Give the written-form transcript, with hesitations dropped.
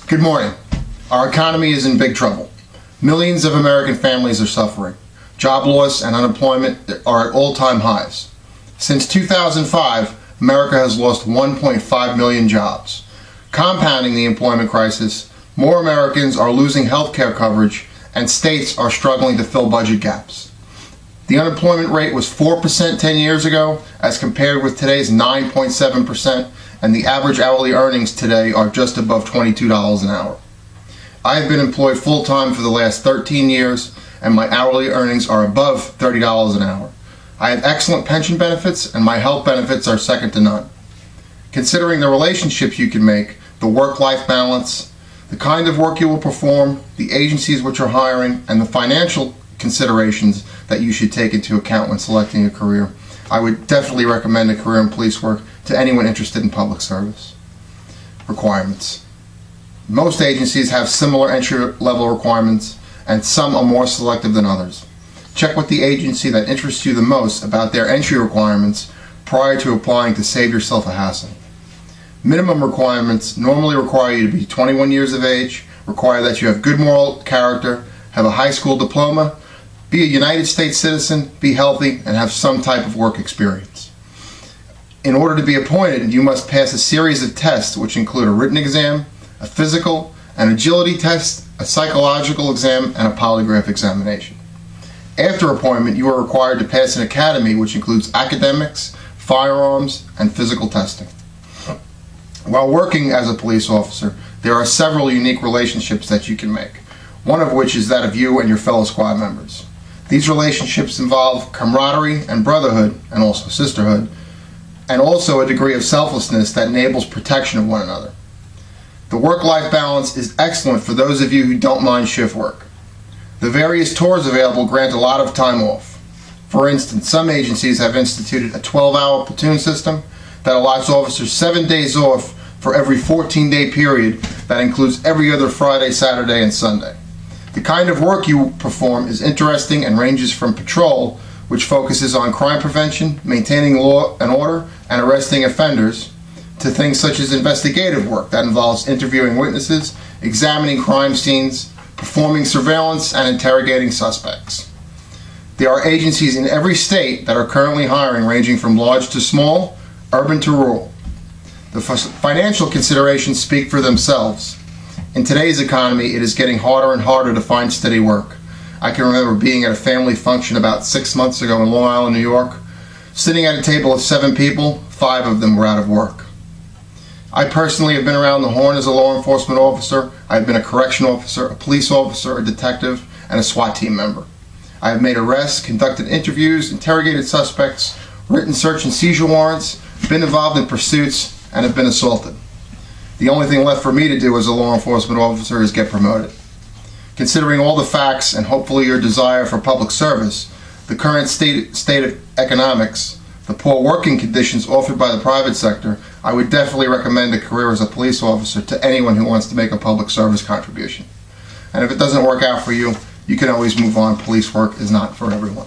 Good morning. Our economy is in big trouble. Millions of American families are suffering. Job loss and unemployment are at all-time highs. Since 2005, America has lost 1.5 million jobs. Compounding the employment crisis, more Americans are losing health care coverage and states are struggling to fill budget gaps. The unemployment rate was 4% 10 years ago as compared with today's 9.7%, and the average hourly earnings today are just above $22 an hour. I have been employed full-time for the last 13 years and my hourly earnings are above $30 an hour. I have excellent pension benefits and my health benefits are second to none. Considering the relationships you can make, the work-life balance, the kind of work you will perform, the agencies which are hiring, and the financial considerations that you should take into account when selecting a career, I would definitely recommend a career in police work to anyone interested in public service. Requirements. Most agencies have similar entry-level requirements, and some are more selective than others. Check with the agency that interests you the most about their entry requirements prior to applying to save yourself a hassle. Minimum requirements normally require you to be 21 years of age, require that you have good moral character, have a high school diploma, be a United States citizen, be healthy, and have some type of work experience. In order to be appointed, you must pass a series of tests which include a written exam, a physical, an agility test, a psychological exam, and a polygraph examination. After appointment, you are required to pass an academy which includes academics, firearms, and physical testing. While working as a police officer, there are several unique relationships that you can make, one of which is that of you and your fellow squad members. These relationships involve camaraderie and brotherhood, and also sisterhood, and also a degree of selflessness that enables protection of one another. The work-life balance is excellent for those of you who don't mind shift work. The various tours available grant a lot of time off. For instance, some agencies have instituted a 12-hour platoon system that allots officers 7 days off for every 14-day period that includes every other Friday, Saturday, and Sunday. The kind of work you perform is interesting and ranges from patrol, which focuses on crime prevention, maintaining law and order, and arresting offenders, to things such as investigative work that involves interviewing witnesses, examining crime scenes, performing surveillance, and interrogating suspects. There are agencies in every state that are currently hiring, ranging from large to small, urban to rural. The financial considerations speak for themselves. In today's economy, it is getting harder and harder to find steady work. I can remember being at a family function about 6 months ago in Long Island, New York. Sitting at a table of 7 people, 5 of them were out of work. I personally have been around the horn as a law enforcement officer. I have been a correction officer, a police officer, a detective, and a SWAT team member. I have made arrests, conducted interviews, interrogated suspects, written search and seizure warrants, been involved in pursuits, and have been assaulted. The only thing left for me to do as a law enforcement officer is get promoted. Considering all the facts and hopefully your desire for public service, the current state of economics, the poor working conditions offered by the private sector, I would definitely recommend a career as a police officer to anyone who wants to make a public service contribution. And if it doesn't work out for you, you can always move on. Police work is not for everyone.